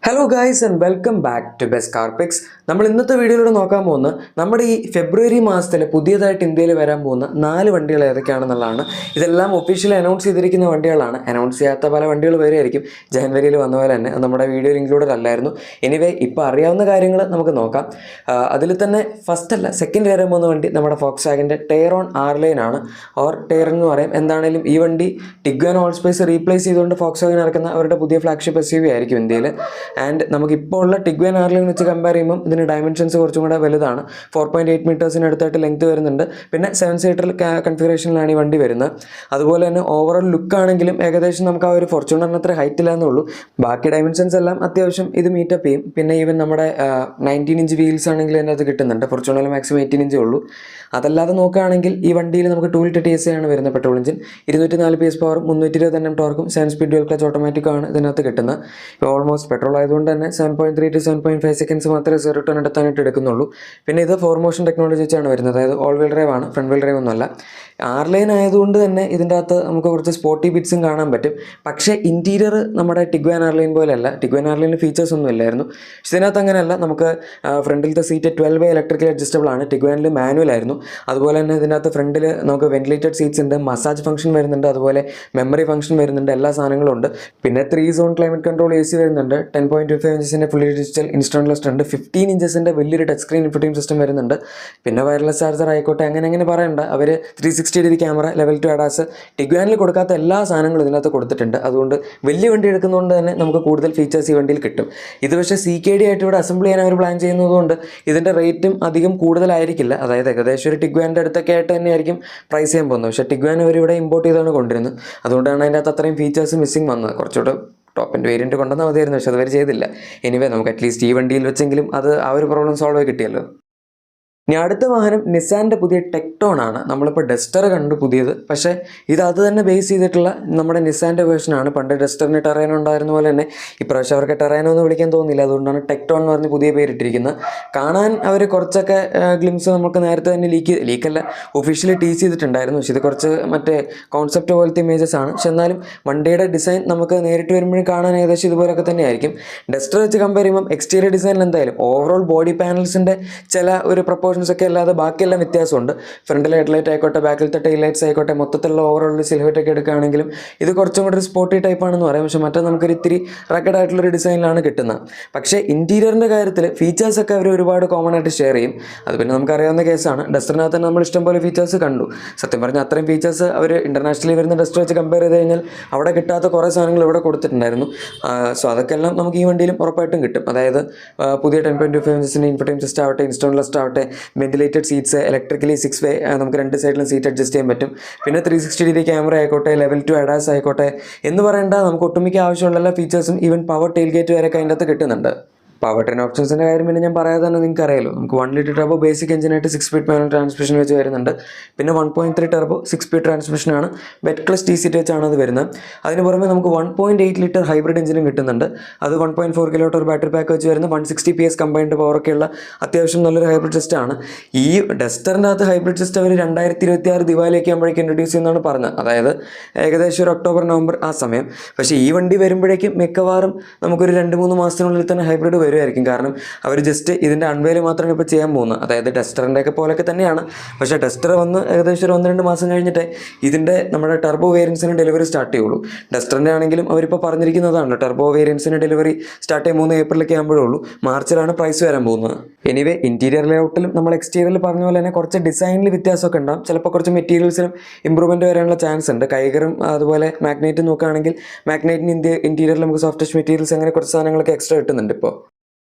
Hello guys and welcome back to best car picks. നമ്മൾ ഇന്നത്തെ വീഡിയോയിലൂടെ നോക്കാൻ പോകുന്നത് നമ്മുടെ ഈ ഫെബ്രുവരി മാസത്തിൽ പുതിയതായിട്ട് ഇന്ത്യയിൽ വരാൻ പോകുന്ന 4 വണ്ടികൾ ഏതൊക്കെയാണെന്നുള്ളതാണ്. ഇതെല്ലാം ഒഫീഷ്യലി അനൗൺസ് ചെയ്തിരിക്കുന്ന വണ്ടികളാണ്. അനൗൺസ് ചെയ്യാത്ത പല വണ്ടികൾ വരെയായിരിക്കും. ജനുവരിയിൽ വന്ന പോലെ തന്നെ നമ്മുടെ വീഡിയോയിൽ ഇൻക്ലൂഡഡ് അല്ലായിരുന്നു. എനിവേ ഇപ്പോൾ അറിയാവുന്ന കാര്യങ്ങൾ നമുക്ക് നോക്കാം. അതിൽ തന്നെ ഫസ്റ്റ് അല്ല സെക്കൻഡ് വരാൻ പോകുന്ന വണ്ടി നമ്മുടെ ഫോക്സ്വാഗൻ്റെ ടേറോൺ ആർലൈൻ ആണ്. ഓർ ടേറൺ എന്ന് പറയും. എന്താണെങ്കിലും ഈ വണ്ടി ടിഗ്വാൻ ഓൾ സ്പേസ് റീപ്ലേസ് ചെയ്തുകൊണ്ട് ഫോക്സ്വാഗൻ ഇറക്കുന്ന അവരുടെ പുതിയ ഫ്ലാഗ്ഷിപ്പ് SUV ആയിരിക്കും ഇന്ത്യയിൽ. ആൻഡ് നമുക്കിപ്പോൾ ഉള്ള ടിഗ്വാൻ ആർലൈൻ വെച്ച് കമ്പയർ ചെയ്യുമ്പോൾ ഇതിന് ഡയമെൻഷൻസ് കുറച്ചും കൂടെ വലുതാണ്. 4.8 മീറ്റേഴ്സിന് അടുത്തായിട്ട് ലെങ്ത് വരുന്നുണ്ട്. പിന്നെ 7 സീറ്റർ കൺഫിഗറേഷനിലാണ് ഈ വണ്ടി വരുന്നത്. അതുപോലെ തന്നെ ഓവറോൾ ലുക്ക് ആണെങ്കിലും ഏകദേശം നമുക്ക് ആ ഒരു ഫോർച്യൂണറിന് അത്ര ഹൈറ്റ് ഇല്ലാന്നേ ഉള്ളൂ. ബാക്കി ഡയമെൻഷൻസ് എല്ലാം അത്യാവശ്യം ഇത് മീറ്റപ്പ് ചെയ്യും. പിന്നെ ഈവൻ നമ്മുടെ 19 ഇഞ്ച് വീൽസ് ആണെങ്കിൽ അതിനകത്ത് കിട്ടുന്നുണ്ട്. ഫോർച്യൂണറിൽ മാക്സിമം 18 ഇഞ്ചേ ഉള്ളൂ. അതല്ലാതെ നോക്കുകയാണെങ്കിൽ ഈ വണ്ടിയിൽ നമുക്ക് 2.8 TSI ആണ് വരുന്നത് പെട്രോൾ എഞ്ചിൻ. 204 PS പവറും 320 Nm ടോർക്കും 7 speed dual clutch automatic ആണ് ഇതിനകത്ത് കിട്ടുന്നത്. ഇപ്പോൾ ഓൾമോസ്റ്റ് പെട്രോൾ ആയതുകൊണ്ട് തന്നെ 7.3 to 7.5 സെക്കൻഡ്സ് മാത്രമേ 0 to 100 എത്താനായിട്ട് എടുക്കുന്നുള്ളൂ. പിന്നെ ഇത് 4മോഷൻ ടെക്നോളജി വെച്ചാണ് വരുന്നത്. അതായത് ഓൾ വീൽ ഡ്രൈവ് ആണ്, ഫ്രണ്ട് വീൽ ഡ്രൈവ് ഒന്നുമല്ല. ആർലൈൻ ആയതുകൊണ്ട് തന്നെ ഇതിൻ്റെ അകത്ത് നമുക്ക് കുറച്ച് സ്പോർട്ടി ബിറ്റ്സും കാണാൻ പറ്റും. പക്ഷേ ഇൻറ്റീരിയർ നമ്മുടെ ടിഗ്വാൻ ആർലൈൻ പോലെയല്ല. ടിഗ്വാൻ ആർലൈനിൽ ഫീച്ചേഴ്സ് ഒന്നും ഇല്ലായിരുന്നു. പക്ഷേ ഇതിനകത്ത് അങ്ങനെയല്ല. നമുക്ക് ഫ്രണ്ടിലത്തെ സീറ്റ് 12 ഇലക്ട്രിക്കൽ അഡ്ജസ്റ്റബിൾ ആണ്. ടിഗ്വാനിൽ മാനുവൽ ആയിരുന്നു. അതുപോലെ തന്നെ ഇതിനകത്ത് ഫ്രണ്ടിൽ നമുക്ക് വെന്റിലേറ്റഡ് സീറ്റ്സ് ഉണ്ട്, മസാജ് ഫംഗ്ഷൻ വരുന്നുണ്ട്, അതുപോലെ മെമ്മറി ഫംഗ്ഷൻ വരുന്നുണ്ട്, എല്ലാ സാധനങ്ങളും ഉണ്ട്. പിന്നെ 3 സോൺ ക്ലൈമറ്റ് കൺട്രോൾ AC വരുന്നുണ്ട്. 10.25 ഇഞ്ചസിൻ്റെ ഫുള്ളി ഡിജിറ്റൽ ഇൻസ്റ്റന്റ് ലിസ്റ്റ് ഉണ്ട്. 15 ഇഞ്ചസിൻ്റെ വലിയൊരു ടച്ച് സ്ക്രീൻ ഇൻഫോർടൈൻമെന്റ് സിസ്റ്റം വരുന്നുണ്ട്. പിന്നെ വയർലെസ് ചാർജർ ആയിക്കോട്ടെ, അങ്ങനെ പറയണ്ട. അവർ 360° ക്യാമറ, ലെവൽ 2 ADAS, ടിഗ്വാനിൽ കൊടുക്കാത്ത എല്ലാ സാധനങ്ങളും ഇതിനകത്ത് കൊടുത്തിട്ടുണ്ട്. അതുകൊണ്ട് വലിയ വണ്ടി എടുക്കുന്നതുകൊണ്ട് തന്നെ നമുക്ക് കൂടുതൽ ഫീച്ചേഴ്സ് ഈ വണ്ടിയിൽ കിട്ടും. ഇത് പക്ഷേ CKD ആയിട്ട് ഇവിടെ അസംബിൾ ചെയ്യാൻ അവർ പ്ലാൻ ചെയ്യുന്നതുകൊണ്ട് ഇതിൻ്റെ റേറ്റും അധികം കൂടുതലായിരിക്കില്ല. അതായത് ഏകദേശം ഒരു ടിഗ്വാൻ്റെ അടുത്തൊക്കെ ആയിട്ട് തന്നെയായിരിക്കും പ്രൈസ് ചെയ്യാൻ പോകുന്നത്. പക്ഷേ ടിഗ്വാൻ അവർ ഇവിടെ ഇമ്പോർട്ട് ചെയ്താണ് കൊണ്ടുവരുന്നത്. അതുകൊണ്ടാണ് അതിൻ്റെ അകത്ത് അത്രയും ഫീച്ചേഴ്സ് മിസ്സിങ് വന്നത്. കുറച്ചുകൂടെ ടോപ്പ് ആൻഡ് വേരിയൻറ്റ് കൊണ്ടുവന്നാൽ മതിയായിരുന്നു. പക്ഷെ അതുവരെ ചെയ്തില്ല. എനിവേ നമുക്ക് അറ്റ്ലീസ്റ്റ് ഈ വണ്ടിയിൽ വെച്ചെങ്കിലും അത് ആ ഒരു പ്രോബ്ലം സോൾവ് ആയി കിട്ടിയല്ലോ. ഇനി അടുത്ത വാഹനം നിസാൻ്റെ പുതിയ ടെക്ടോൺ ആണ്. നമ്മളിപ്പോൾ ഡസ്റ്റർ കണ്ടു പുതിയത്. പക്ഷേ ഇത് അത് തന്നെ ബേസ് ചെയ്തിട്ടുള്ള നമ്മുടെ നിസാൻ്റെ വേർഷനാണ്. പണ്ട് ഡസ്റ്ററിന് ടെറൈനോ ഉണ്ടായിരുന്ന പോലെ തന്നെ ഇപ്രാവശ്യം അവർക്ക് ടെറൈനോ എന്ന് വിളിക്കാൻ തോന്നില്ല. അതുകൊണ്ടാണ് ടെക്ടോൺ എന്ന് പറഞ്ഞ് പുതിയ പേരിട്ടിരിക്കുന്നത്. കാണാൻ അവർ കുറച്ചൊക്കെ ഗ്ലിംസ് നമുക്ക് നേരത്തെ തന്നെ ലീക്കല്ല ഒഫീഷ്യലി ടീസ് ചെയ്തിട്ടുണ്ടായിരുന്നു. പക്ഷേ ഇത് കുറച്ച് മറ്റേ കോൺസെപ്റ്റ് പോലത്തെ ഇമേജസ് ആണ്. പക്ഷെ എന്നാലും വണ്ടിയുടെ ഡിസൈൻ നമുക്ക് നേരിട്ട് വരുമ്പോഴും കാണാൻ ഏകദേശം ഇതുപോലൊക്കെ തന്നെയായിരിക്കും. ഡസ്റ്റർ വെച്ച് കമ്പയർ ചെയ്യുമ്പോൾ എക്സ്റ്റീരിയർ ഡിസൈനിൽ എന്തായാലും ഓവറോൾ ബോഡി പാനൽസിൻ്റെ ചില ഒരു പ്രപ്പോർഷൻ ഒക്കെ അല്ലാതെ ബാക്കിയെല്ലാം വ്യത്യാസമുണ്ട്. ഫ്രണ്ടിൽ ഹെഡ്ലൈറ്റ് ആയിക്കോട്ടെ, ബാക്കിലത്തെ ടൈൽ ലൈറ്റ്സ് ആയിക്കോട്ടെ, മൊത്തത്തിലുള്ള ഓവറോൾ സിൽഹറ്റ് ഒക്കെ എടുക്കുകയാണെങ്കിലും ഇത് കുറച്ചും കൂടി ഒരു സ്പോർട്ടി ടൈപ്പാണെന്ന് പറയാം. പക്ഷേ മറ്റേ നമുക്കൊരു ഇത്തിരി റക്കഡ് ആയിട്ടുള്ളൊരു ഡിസൈനിലാണ് കിട്ടുന്നത്. പക്ഷേ ഇൻറ്റീരിയറിൻ്റെ കാര്യത്തിൽ ഫീച്ചേഴ്സൊക്കെ അവർ ഒരുപാട് കോമൺ ആയിട്ട് ഷെയർ ചെയ്യും. അത് പിന്നെ നമുക്കറിയാവുന്ന കേസാണ്. ഡസ്റ്ററിനകത്ത് തന്നെ നമ്മൾ ഇഷ്ടംപോലെ ഫീച്ചേഴ്സ് കണ്ടു. സത്യം പറഞ്ഞാൽ അത്രയും ഫീച്ചേഴ്സ് അവർ ഇൻ്റർനാഷണലി വരുന്ന ഡസ്റ്റർ വെച്ച് കമ്പയർ ചെയ്ത് കഴിഞ്ഞാൽ അവിടെ കിട്ടാത്ത കുറേ സാധനങ്ങൾ ഇവിടെ കൊടുത്തിട്ടുണ്ടായിരുന്നു. സോ അതൊക്കെ എല്ലാം നമുക്ക് ഈ വണ്ടിയിലും ഉറപ്പായിട്ടും കിട്ടും. അതായത് പുതിയ 10.25 ഇഞ്ചസിൻ്റെ ഇൻഫോർടൈൻമെന്റ് സിസ്റ്റം ആവട്ടെ, ഇൻസ്റ്റന്റ് ലിസ്റ്റ് ആവട്ടെ, വെന്റിലേറ്റഡ് സീറ്റ്സ്, ഇലക്ട്രിക്കലി 6 വേ നമുക്ക് 2 സൈഡിലും സീറ്റ് അഡ്ജസ്റ്റ് ചെയ്യാൻ പറ്റും. പിന്നെ 360° ക്യാമറ ആയിക്കോട്ടെ, ലെവൽ 2 ADAS ആയിക്കോട്ടെ എന്ന് പറയേണ്ട നമുക്ക് ഒട്ടുമിക്ക ആവശ്യമുള്ള എല്ലാ ഫീച്ചേഴ്സും ഈവൻ പവർ ടെയിൽ ഗേറ്റ് വരെ അതിൻ്റെ അകത്ത് കിട്ടുന്നുണ്ട്. പവർ ട്രെയിൻ ഓപ്ഷൻസിൻ്റെ കാര്യം പിന്നെ ഞാൻ പറയാതെ തന്നെ നിങ്ങൾക്ക് അറിയാലോ. നമുക്ക് 1 ലിറ്റർ ടർബോ ബേസിക് എഞ്ചിനായിട്ട് 6 സ്പീഡ് മാനുവൽ ട്രാൻസ്മിഷൻ വെച്ച് വരുന്നുണ്ട്. പിന്നെ 1.3 ടർബോ 6 സ്പീഡ് ട്രാൻസ്മിഷനാണ്. വെറ്റ് ക്ലച്ച് TCT വെച്ചാണ് അത് വരുന്നത്. അതിന് പുറമെ നമുക്ക് 1.8 ലിറ്റർ ഹൈബ്രിഡ് എഞ്ചിനും കിട്ടുന്നുണ്ട്. അത് 1.4 കിലോവാട്ട് ബാറ്ററി പാക്ക് വെച്ച് വരുന്ന 160 PS കമ്പൈൻഡ് പവറൊക്കെയുള്ള അത്യാവശ്യം നല്ലൊരു ഹൈബ്രിഡ് സിസ്റ്റമാണ്. ഈ ഡസ്റ്ററിൻ്റെ അകത്ത് ഹൈബ്രിഡ് സിസ്റ്റം അവർ 2026 ദിവാലിയൊക്കെ ആകുമ്പോഴേക്കും ഇൻട്രൊഡ്യൂസ് ചെയ്യുന്നതാണ് പറഞ്ഞത്. അതായത് ഏകദേശം ഒരു ഒക്ടോബർ നവംബർ ആ സമയം. പക്ഷേ ഈ വണ്ടി വരുമ്പോഴേക്കും മിക്കവാറും നമുക്കൊരു 2-3 മാസത്തിനുള്ളിൽ തന്നെ ഹൈബ്രിഡ് വരുമായിരിക്കും. കാരണം അവർ ജസ്റ്റ് ഇതിൻ്റെ അൺവെയിൽ മാത്രമാണ് ഇപ്പോൾ ചെയ്യാൻ പോകുന്നത്. അതായത് ഡസ്റ്ററിൻ്റെ ഒക്കെ പോലെയൊക്കെ തന്നെയാണ്. പക്ഷേ ഡസ്റ്റർ വന്ന് ഏകദേശം ഒരു 1-2 മാസം കഴിഞ്ഞിട്ട് ഇതിൻ്റെ നമ്മുടെ ടർബോ വേരിയൻസിന് ഡെലിവറി സ്റ്റാർട്ട് ചെയ്യുള്ളൂ. ഡസ്റ്ററിൻ്റെ ആണെങ്കിലും അവരിപ്പോൾ പറഞ്ഞിരിക്കുന്നതാണ് ടർബോ വേരിയൻസിന് ഡെലിവറി സ്റ്റാർട്ട് ചെയ്യുക 3 ഏപ്രിലൊക്കെ ആകുമ്പോഴേ ഉള്ളൂ. മാർച്ചിലാണ് പ്രൈസ് വരാൻ പോകുന്നത്. എനിവേ ഇൻറ്റീരിയർ ലേഔട്ടിലും നമ്മൾ എക്സ്റ്റീരിയറിൽ പറഞ്ഞ പോലെ തന്നെ കുറച്ച് ഡിസൈനിൽ വ്യത്യാസമൊക്കെ ഉണ്ടാകും. ചിലപ്പോൾ കുറച്ച് മെറ്റീരിയൽസിലും ഇമ്പ്രൂവ്മെൻറ്റ് വരാനുള്ള ചാൻസ് ഉണ്ട്. കൈകറും അതുപോലെ മാഗ്നൈറ്റും നോക്കുകയാണെങ്കിൽ മാഗ്നൈറ്റിന് ഇൻറ്റീരിയറിൽ നമുക്ക് സോഫ്റ്റ് ടച്ച് മെറ്റീരിയൽസ് അങ്ങനെ കുറച്ച് സാധനങ്ങളൊക്കെ എക്സ്ട്രാ കിട്ടുന്നുണ്ട് ഇപ്പോൾ.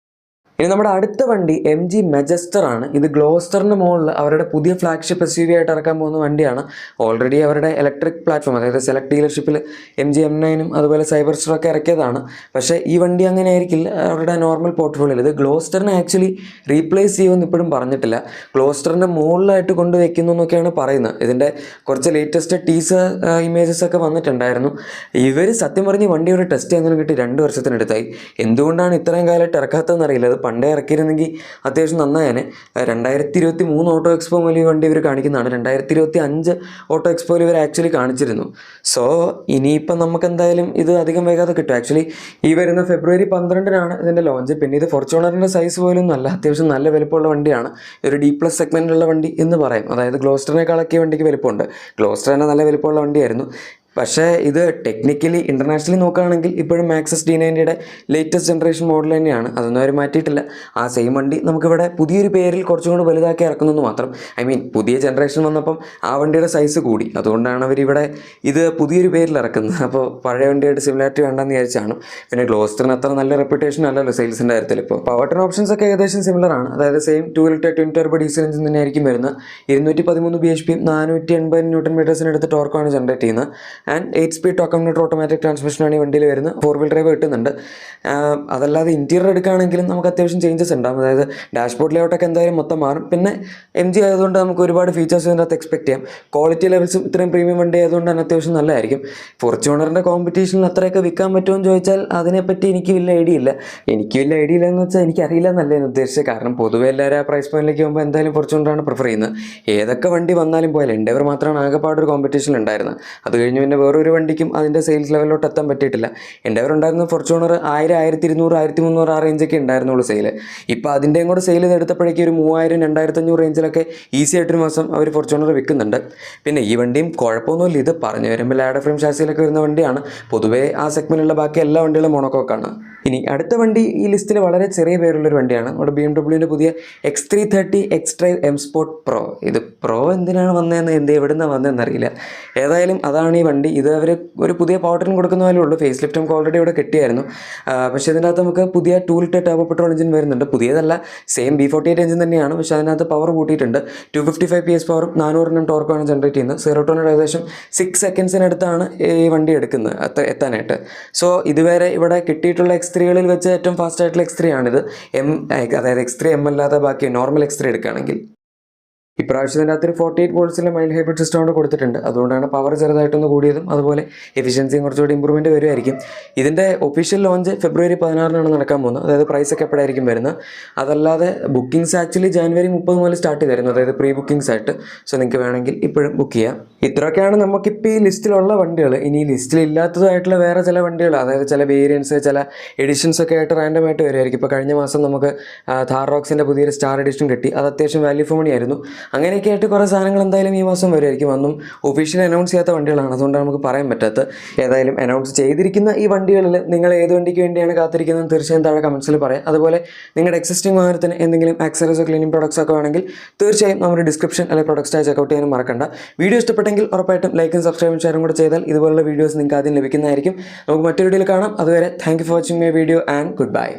ഇനി നമ്മുടെ അടുത്ത വണ്ടി MG മെജസ്റ്റർ ആണ്. ഇത് ഗ്ലോസ്റ്ററിന് മുകളിൽ അവരുടെ പുതിയ ഫ്ലാഗ്ഷിപ്പ് SUV ആയിട്ട് ഇറക്കാൻ പോകുന്ന വണ്ടിയാണ്. ഓൾറെഡി അവരുടെ ഇലക്ട്രിക് പ്ലാറ്റ്ഫോം അതായത് സെലക്ട് ഡീലർഷിപ്പിൽ MG M9 അതുപോലെ സൈബർസ്റ്ററൊക്കെ ഇറക്കിയതാണ്. പക്ഷേ ഈ വണ്ടി അങ്ങനെ ആയിരിക്കില്ല അവരുടെ നോർമൽ പോർട്ട്ഫോളിയോയിൽ. ഇത് ഗ്ലോസ്റ്ററിനെ ആക്ച്വലി റീപ്ലേസ് ചെയ്യുമെന്ന് ഇപ്പോഴും പറഞ്ഞിട്ടില്ല. ഗ്ലോസ്റ്ററിൻ്റെ മുകളിലായിട്ട് കൊണ്ടുവയ്ക്കുന്നു എന്നൊക്കെയാണ് പറയുന്നത്. ഇതിൻ്റെ കുറച്ച് ലേറ്റസ്റ്റ് ടീസർ ഇമേജസ് ഒക്കെ വന്നിട്ടുണ്ടായിരുന്നു. ഇവർ സത്യം പറഞ്ഞ് വണ്ടി ഒരു ടെസ്റ്റ് ചെയ്യാൻ കിട്ടി 2 വർഷത്തിനടുത്തായി. എന്തുകൊണ്ടാണ് ഇത്രയും കാലമായിട്ട് ഇറക്കാത്തതെന്ന് അറിയില്ല. അത് പണ്ടേ ഇറക്കിയിരുന്നെങ്കിൽ അത്യാവശ്യം നന്നായേനെ. 2023 ഓട്ടോ എക്സ്പോ മുതൽ ഈ വണ്ടി ഇവർ കാണിക്കുന്നതാണ്. 2025 ഓട്ടോ എക്സ്പോയിൽ ഇവർ ആക്ച്വലി കാണിച്ചിരുന്നു. സോ ഇനിയിപ്പം നമുക്ക് എന്തായാലും ഇത് അധികം വൈകാതെ കിട്ടും. ആക്ച്വലി ഈ വരുന്ന ഫെബ്രുവരി 12-നാണ് ഇതിൻ്റെ ലോഞ്ച്. പിന്നെ ഇത് ഫോർച്യൂണറിൻ്റെ സൈസ് പോലും നല്ല അത്യാവശ്യം നല്ല വലിപ്പമുള്ള വണ്ടിയാണ്. ഒരു D+ സെഗ്മെൻറ്റിലുള്ള വണ്ടി എന്ന് പറയും. അതായത് ഗ്ലോസ്റ്ററിനേക്കാളൊക്കെ വണ്ടിക്ക് വലിപ്പമുണ്ട്. ഗ്ലോസ്റ്റർ തന്നെ നല്ല വലിപ്പമുള്ള വണ്ടിയായിരുന്നു. പക്ഷേ ഇത് ടെക്നിക്കലി ഇൻ്റർനാഷണലി നോക്കുകയാണെങ്കിൽ ഇപ്പോഴും മാക്സസ് D90യുടെ ലേറ്റസ്റ്റ് ജനറേഷൻ മോഡൽ തന്നെയാണ്. അതൊന്നും അവർ മാറ്റിയിട്ടില്ല. ആ സെയിം വണ്ടി നമുക്കിവിടെ പുതിയൊരു പേരിൽ കുറച്ചും കൂടി വലുതാക്കി ഇറക്കുന്നതെന്ന് മാത്രം. പുതിയ ജനറേഷൻ വന്നപ്പം ആ വണ്ടിയുടെ സൈസ് കൂടി. അതുകൊണ്ടാണ് അവരിവിടെ ഇത് പുതിയൊരു പേരിൽ ഇറക്കുന്നത്. അപ്പോൾ പഴയ വണ്ടിയായിട്ട് സിമിലാരിറ്റി വേണ്ടെന്ന് വിചാരിച്ചാണ്. പിന്നെ ഗ്ലോസ്റ്ററിന് അത്ര നല്ല റെപ്യൂട്ടേഷൻ അല്ലല്ലോ സെയിൽസിൻ്റെ കാര്യത്തിൽ. ഇപ്പോൾ പവർ ടൺ ഓപ്ഷൻസ് ഒക്കെ ഏകദേശം സിമിലർ ആണ്. അതായത് same 2 litre twin turbo diesel engine തന്നെയായിരിക്കും വരുന്നത്. 213 bhp 480 Nm എടുത്ത് ടോർക്കാണ് ജനറേറ്റ് ചെയ്യുന്നത്. ആൻഡ് 8 സ്പീഡ് ടോക്കംനേറ്റർ ഓട്ടോമാറ്റിക് ട്രാൻസ്മിഷനാണ് ഈ വണ്ടിയിൽ വരുന്നത്. 4-wheel ഡ്രൈവ് കിട്ടുന്നുണ്ട്. അതല്ലാതെ ഇൻറ്റീരിയർ എടുക്കുകയാണെങ്കിലും നമുക്ക് അത്യാവശ്യം ചേഞ്ചസ് ഉണ്ടാകും. അതായത് ഡാഷ്ബോർഡ് ലേഔട്ടൊക്കെ എന്തായാലും മൊത്തം മാറും. പിന്നെ MG ആയതുകൊണ്ട് നമുക്ക് ഒരുപാട് ഫീച്ചേഴ്സ് ഇതിൻ്റെ അകത്ത് എക്സ്പെക്ട് ചെയ്യാം. ക്വാളിറ്റി ലെവൽസും ഇത്രയും പ്രീമിയം വണ്ടി ആയതുകൊണ്ട് തന്നെ അത്യാവശ്യം നല്ലതായിരിക്കും. ഫോർച്യൂണറിൻ്റെ കോമ്പറ്റീഷനിൽ അത്രയൊക്കെ വിൽക്കാൻ പറ്റുമോ എന്ന് ചോദിച്ചാൽ അതിനെപ്പറ്റി എനിക്ക് വലിയ ഐഡിയ ഇല്ല. എന്ന് വെച്ചാൽ എനിക്കറിയില്ല എന്നല്ല ഞാൻ ഉദ്ദേശിച്ചത്. കാരണം പൊതുവെ എല്ലാവരും ആ പ്രൈസ് പോയിന്റിലേക്ക് പോകുമ്പോൾ എന്തായാലും ഫോർച്യൂണറാണ് പ്രിഫർ ചെയ്യുന്നത്. ഏതൊക്കെ വണ്ടി വന്നാലും പോയാലും എൻഡെവർ മാത്രമാണ് ആകെപ്പാടൊരു കോമ്പറ്റീഷൻ ഉണ്ടായിരുന്നത്. അത് കഴിഞ്ഞ് പിന്നെ വേറൊരു വണ്ടിക്കും അതിൻ്റെ സെയിൽസ് ലെവലിലോട്ട് എത്താൻ പറ്റിയിട്ടില്ല. എൻഡെവർ ഉണ്ടായിരുന്ന ഫോർച്യൂണർ 1000, 1200, 1300 ആ റേഞ്ചൊക്കെ ഉണ്ടായിരുന്നുള്ളൂ സെയിൽ. ഇപ്പോൾ അതിൻ്റെയും കൂടെ സെയിൽ ചെയ്തെടുത്തപ്പോഴേക്കും ഒരു 3000, 2500 റേഞ്ചിലൊക്കെ ഈസി ആയിട്ടൊരു മാസം അവർ ഫോർച്യൂണർ വിൽക്കുന്നുണ്ട്. പിന്നെ ഈ വണ്ടിയും കുഴപ്പമൊന്നുമില്ല. ഇത് പറഞ്ഞു വരുമ്പോൾ ലാഡർ ഫ്രെയിം ഷാസിയിലൊക്കെ വരുന്ന വണ്ടിയാണ്. പൊതുവേ ആ സെഗ്മെൻറ്റിലുള്ള ബാക്കി എല്ലാ വണ്ടികളും മോണോക്കോക്കാണ്. ഇനി അടുത്ത വണ്ടി ഈ ലിസ്റ്റിൽ വളരെ ചെറിയ പേരുള്ളൊരു വണ്ടിയാണ്. നമ്മുടെ BMW പുതിയ X330 X-Drive M Sport Pro. ഇത് പ്രോ എന്തിനാണ് വന്നതെന്ന് എവിടുന്നാണ് വന്നതെന്നറിയില്ല. ഏതായാലും അതാണ് ഈ വണ്ടി. ഇത് അവർ ഒരു പുതിയ പവർ ട്രെയിൻ കൊടുക്കുന്ന പോലെ ഉള്ളൂ. ഫേസ് ലിഫ്റ്റ് നമുക്ക് ഓൾറെഡി ഇവിടെ കിട്ടിയായിരുന്നു. പക്ഷേ ഇതിനകത്ത് നമുക്ക് പുതിയ 2 ലിറ്റർ ടർബോ പെട്രോൾ എഞ്ചിൻ വരുന്നുണ്ട്. പുതിയതല്ല, സെയിം B48 എഞ്ചിൻ തന്നെയാണ്. പക്ഷേ അതിനകത്ത് പവർ കൂട്ടിയിട്ടുണ്ട്. 255 PS പവറും 400 Nm ടോർക്കാണ് ജനറേറ്റ് ചെയ്യുന്നത്. 0 to 100 ഏകദേശം 6 സെക്കൻഡ്സിനടുത്താണ് ഈ വണ്ടി എടുക്കുന്നത് എത്താനായിട്ട്. സോ ഇതുവരെ ഇവിടെ കിട്ടിയിട്ടുള്ള X3കളിൽ വെച്ച് ഏറ്റവും ഫാസ്റ്റ് ആയിട്ടുള്ള X3 ആണിത്. അതായത് X3 M അല്ലാതെ ബാക്കി നോർമൽ X3 എടുക്കുകയാണെങ്കിൽ. ഇപ്രാവശ്യം ഇതിൻ്റെ അകത്തൊരു 48 വോൾട്സിലെ മൈൽഡ് ഹൈബ്രിഡ് സിസ്റ്റം കൊണ്ട് കൊടുത്തിട്ടുണ്ട്. അതുകൊണ്ടാണ് പവർ ചെറുതായിട്ടൊന്ന് കൂടിയതും അതുപോലെ എഫിഷ്യൻസിയും കുറച്ചുകൂടി ഇമ്പ്രൂവ്മെൻറ്റ് വരുമായിരിക്കും. ഇതിൻ്റെ ഒഫീഷ്യൽ ലോഞ്ച് ഫെബ്രുവരി 16-നാണ് നടക്കാൻ പോകുന്നത്. അതായത് പ്രൈസൊക്കെ എപ്പോഴായിരിക്കും വരുന്നത്. അതല്ലാതെ ബുക്കിംഗ്സ് ആക്ച്വലി ജാനുവരി 30 മുതൽ സ്റ്റാർട്ട് ചെയ്തായിരുന്നു. അതായത് പ്രീ ബുക്കിംഗ്സ് ആയിട്ട്. സോ നിങ്ങൾക്ക് വേണമെങ്കിൽ ഇപ്പോഴും ബുക്ക് ചെയ്യാം. ഇത്രയൊക്കെയാണ് നമുക്കിപ്പോൾ ഈ ലിസ്റ്റിലുള്ള വണ്ടികൾ. ഇനി ഈ ലിസ്റ്റിൽ ഇല്ലാത്തതായിട്ടുള്ള വേറെ ചില വണ്ടികൾ, അതായത് ചില വേരിയൻസ്, ചില എഡിഷൻസ് ഒക്കെ ആയിട്ട് റാൻഡം ആയിട്ട് വരുമായിരിക്കും. ഇപ്പോൾ കഴിഞ്ഞ മാസം നമുക്ക് ഥാർ റോക്സിൻ്റെ പുതിയൊരു സ്റ്റാർ എഡിഷൻ കിട്ടി. അത് അത്യാവശ്യം വാല്യൂ ഫോർ മണി ആയിരുന്നു. അങ്ങനെയൊക്കെ ആയിട്ട് കുറേ സാധനങ്ങൾ എന്തായാലും ഈ മാസം വരുമായിരിക്കും. ഒന്നും ഒഫീഷ്യലി അനൗൺസ് ചെയ്യാത്ത വണ്ടികളാണ്. അതുകൊണ്ടാണ് നമുക്ക് പറയാൻ പറ്റാത്തത്. ഏതായാലും അനൗൺസ് ചെയ്തിരിക്കുന്ന ഈ വണ്ടികളിൽ നിങ്ങൾ ഏത് വണ്ടിക്ക് വേണ്ടിയാണ് കാത്തിരിക്കുന്നത് തീർച്ചയായും താഴെ കമൻസിൽ പറയാം. അതുപോലെ നിങ്ങളുടെ എക്സിസ്റ്റിംഗ് വാഹനത്തിന് എന്തെങ്കിലും ആക്സറീസോ ക്ലീനിങ് പ്രോഡക്ട്സ് ഒക്കെ വേണമെങ്കിൽ തീർച്ചയായും നമ്മുടെ ഡിസ്ക്രിപ്ഷൻ അല്ലെങ്കിൽ പ്രൊഡക്ട്സ് ആയി ചെക്കൗട്ട് ചെയ്യാനും മറക്കണ്ട. വീഡിയോ ഇഷ്ടപ്പെട്ടെങ്കിൽ ഉറപ്പായിട്ടും ലൈക്കും സബ്സ്ക്രൈബും ഷെയറും കൂടെ ചെയ്താൽ ഇതുപോലുള്ള വീഡിയോസ് നിങ്ങൾക്ക് ആദ്യം ലഭിക്കുന്നതായിരിക്കും. നമുക്ക് മറ്റൊരു വീഡിയോയിൽ കാണാം. അതുവരെ thank you for watching my video and good bye.